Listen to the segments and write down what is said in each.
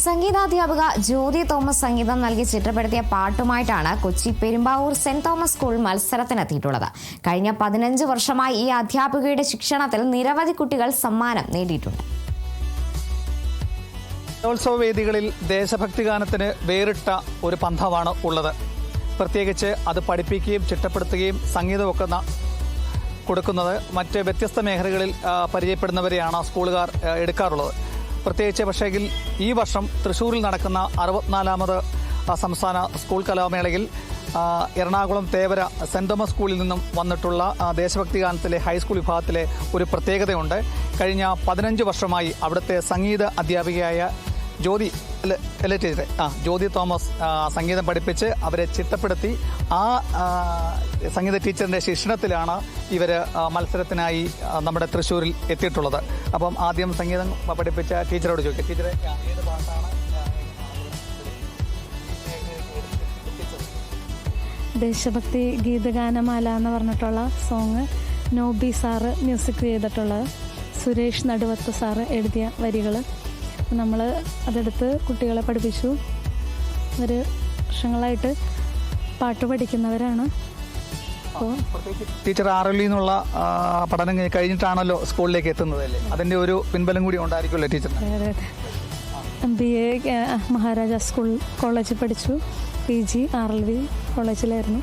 സംഗീതാധ്യാപിക ജ്യോതി Thomas സംഗീതം നൽകി ചിട്ടപ്പെടുത്തിയ പാട്ടുമായിട്ടാണ് Kochi Perumbavoor Saint Thomas school മത്സരത്തിനെത്തിയിട്ടുള്ളത്. കഴിഞ്ഞ 15 വർഷമായി ഈ അധ്യാപികയുടെ ശിക്ഷണത്തിൽ നിരവധി കുട്ടികൾ സമ്മാനം നേടിയിട്ടുണ്ട്. കലോത്സവ വേദികളിൽ ദേശഭക്തി ഗാനത്തിന് വേറിട്ട ഒരു പന്ഥമാണ് ഉള്ളത്. പ്രത്യേകിച്ച് അത് പഠിപ്പിക്കുകയും ചിട്ടപ്പെടുത്തുകയും സംഗീതമൊക്കെ കൊടുക്കുന്നത് മറ്റ് വ്യത്യസ്ത മേഖലകളിൽ പരിചയപ്പെടുന്നവരെയാണ് സ്കൂളുകാർ എടുക്കാറുള്ളത്. പ്രത്യേകിച്ച് പക്ഷേങ്കിൽ ഈ വർഷം തൃശ്ശൂരിൽ നടക്കുന്ന 64ാമത് സംസ്ഥാന സ്കൂൾ കലാമേളയിൽ എറണാകുളം തേവര സെന്റ് തോമസ് സ്കൂളിൽ നിന്നും വന്നിട്ടുള്ള ദേശഭക്തി ഗാനത്തിലെ ഹൈസ്കൂൾ വിഭാഗത്തിലെ ഒരു പ്രത്യേകതയുണ്ട്. കഴിഞ്ഞ 15 വർഷമായി അവിടുത്തെ സംഗീത അധ്യാപികയായ ജ്യോതി തോമസ് സംഗീതം പഠിപ്പിച്ച് അവരെ ചിട്ടപ്പെടുത്തി ആ സംഗീത ടീച്ചറിന്റെ ശിക്ഷണത്തിലാണ് ഇവർ മത്സരത്തിനായി നമ്മുടെ തൃശ്ശൂരിൽ എത്തിയിട്ടുള്ളത്. അപ്പം ആദ്യം സംഗീതം പഠിപ്പിച്ച ടീച്ചറോട് ചോദിക്കാം. ടീച്ചറെ, ഏത് പാട്ടാണ് ദേശഭക്തി ഗീതഗാനമാല എന്ന് പറഞ്ഞിട്ടുള്ള സോങ് നോബി സാറ് മ്യൂസിക് ചെയ്തിട്ടുള്ളത്, സുരേഷ് നടുവത്ത് സാറ് എഴുതിയ വരികൾ. നമ്മൾ അതെടുത്ത് കുട്ടികളെ പഠിപ്പിച്ചു. ഒരു വർഷങ്ങളായിട്ട് പാട്ട് പഠിക്കുന്നവരാണ്. അപ്പോൾ ടീച്ചർ RLE എന്നുള്ള പഠനം കഴിഞ്ഞിട്ടാണല്ലോ സ്കൂളിലേക്ക് എത്തുന്നതല്ലേ? അതിൻ്റെ ഒരു പിൻബലം കൂടി ഉണ്ടായിരിക്കുമല്ലോ ടീച്ചറിന്? അതെ. MBA മഹാരാജാസ് സ്കൂൾ കോളേജിൽ പഠിച്ചു. PG RLV കോളേജിലായിരുന്നു.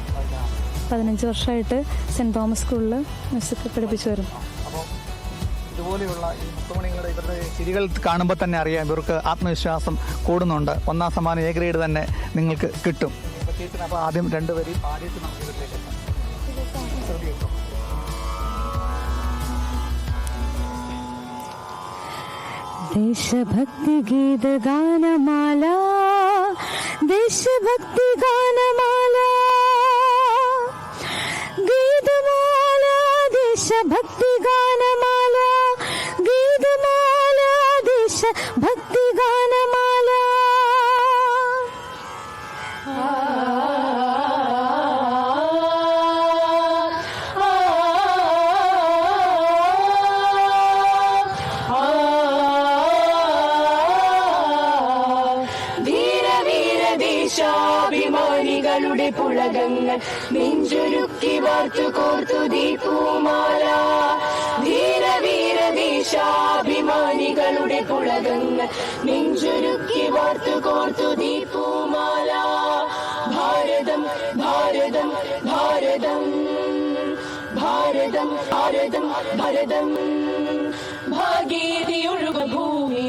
15 വർഷമായിട്ട് സെന്റ് തോമസ് സ്കൂളിൽ മ്യൂസിക് പഠിപ്പിച്ചു വരുന്നു. ഇതുപോലെയുള്ള ഈ മുത്തുമണികളുടെ ഇവരുടെ ചിരികൾ കാണുമ്പോൾ തന്നെ അറിയാം ഇവർക്ക് ആത്മവിശ്വാസം കൂടുന്നുണ്ട്. 1ാം സമ്മാനം A ഗ്രേഡ് തന്നെ നിങ്ങൾക്ക് കിട്ടും. അപ്പോൾ ആദ്യം 2 വരി പാടിയിട്ട് നമുക്ക് ഇതിലേക്ക് എത്താം. ദേശഭക്തി ഗീതഗാനമാല, ദേശഭക്തി ഗാനമാല, ഗീതമാല, ദേശഭക്തി ഗാനമാല, ഗീതമാല, ദേശഭക്തി ഗാനമാല. ദേശാഭിമാനികളുടെ പുളകങ്ങൾ നെഞ്ചുരുക്കി വാർത്തു കോർത്തു ദീപൂമാല. ധീരവീര ദേശാഭിമാനികളുടെ പുളകങ്ങൾ നെഞ്ചുരുക്കി വാർത്തു കോർത്തു ദീപൂമാല. ഭാരതം ഭാരതം ഭാരതം ഭാരതം ഭാരതം ഭാരതം ഭാഗീരഥിയൊഴുക ഭൂമി,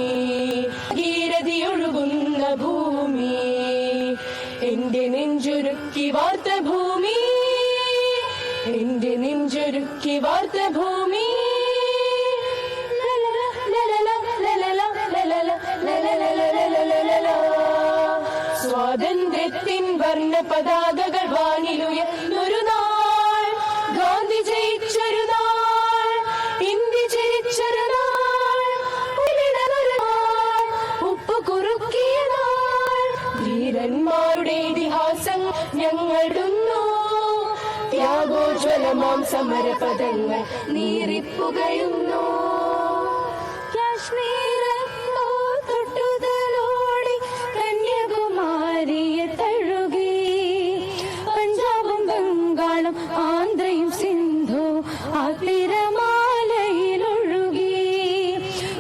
ഭാഗീരഥിയൊഴുകുന്ന ഭൂമി, എന്റെ നെഞ്ചുരുക്കി വാർത്ത ഭൂമി, എന്റെ നെഞ്ചുരുക്കി വാർത്ത ഭൂമി. സ്വാതന്ത്ര്യത്തിൻ വർണ്ണ പതാകകൾ വാനിലുയർന്നൊരു നാൾ, ഗാന്ധി ജയിച്ചൊരു നാൾ, ഇന്ത്യ ജയിച്ചൊരു നാൾ, ഉപ്പ് കുറുക്കിയ നാൾ. ധീരന്മാരുടെ ഇതിഹാസം ഞങ്ങളിടുന്നു, ത്യാഗോജ്വലമാം സമരപദങ്ങൾ നീറിപ്പുകയുന്നു. കാശ്മീരോ തൊട്ടുതലോടി കന്യാകുമാരിയെ തഴുകി, പഞ്ചാബും ബംഗാളും ആന്ധ്രയും സിന്ധു ആ തിരമാലയിലൊഴുകി.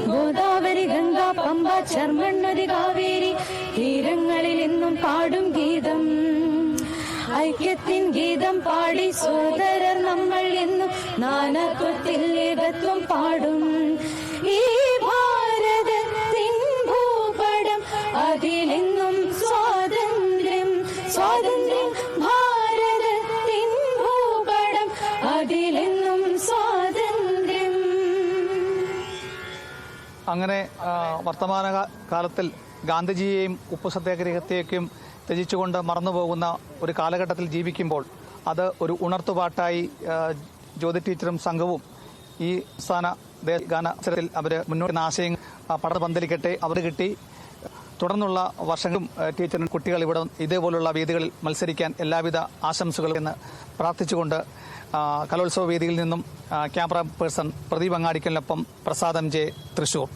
ഗോദാവരി ഗംഗ പമ്പ ചർമ്മണ്ണതി കാവേരി തീരങ്ങളിൽ എന്നും പാടും ഗീതം, ഐക്യത്തിൻ ഗീതം പാടി സോദരർ നമ്മൾ എന്നും നാനാത്വത്തിൽ ഏകത്വം പാടും. ഈ ഭാരതത്തിൻ ഭൂപടം അതിലെന്നും സ്വാതന്ത്ര്യം, സ്വാതന്ത്ര്യം, ഭാരതത്തിൻ ഭൂപടം അതിലെന്നും സ്വാതന്ത്ര്യം. അങ്ങനെ വർത്തമാന കാലത്തിൽ ഗാന്ധിജിയെയും ഉപ്പു സത്യാഗ്രഹത്തെയൊക്കെയും ത്യജിച്ചുകൊണ്ട് മറന്നുപോകുന്ന ഒരു കാലഘട്ടത്തിൽ ജീവിക്കുമ്പോൾ അത് ഒരു ഉണർത്തുപാട്ടായി ജ്യോതി ടീച്ചറും സംഘവും ഈ സംസ്ഥാന ഗാനമത്സരത്തിൽ അവർ മുന്നോട്ട് ആശയം പടർന്നു പന്തലിക്കട്ടെ. അവർ കിട്ടി. തുടർന്നുള്ള വർഷങ്ങളും ടീച്ചറിന് കുട്ടികൾ ഇവിടെ ഇതേപോലുള്ള വേദികളിൽ മത്സരിക്കാൻ എല്ലാവിധ ആശംസകളും എന്ന് പ്രാർത്ഥിച്ചുകൊണ്ട് കലോത്സവ വേദിയിൽ നിന്നും ക്യാമറ പേഴ്സൺ പ്രദീപ് അങ്ങാടിക്കലിനൊപ്പം പ്രസാദം ജെ, തൃശൂർ.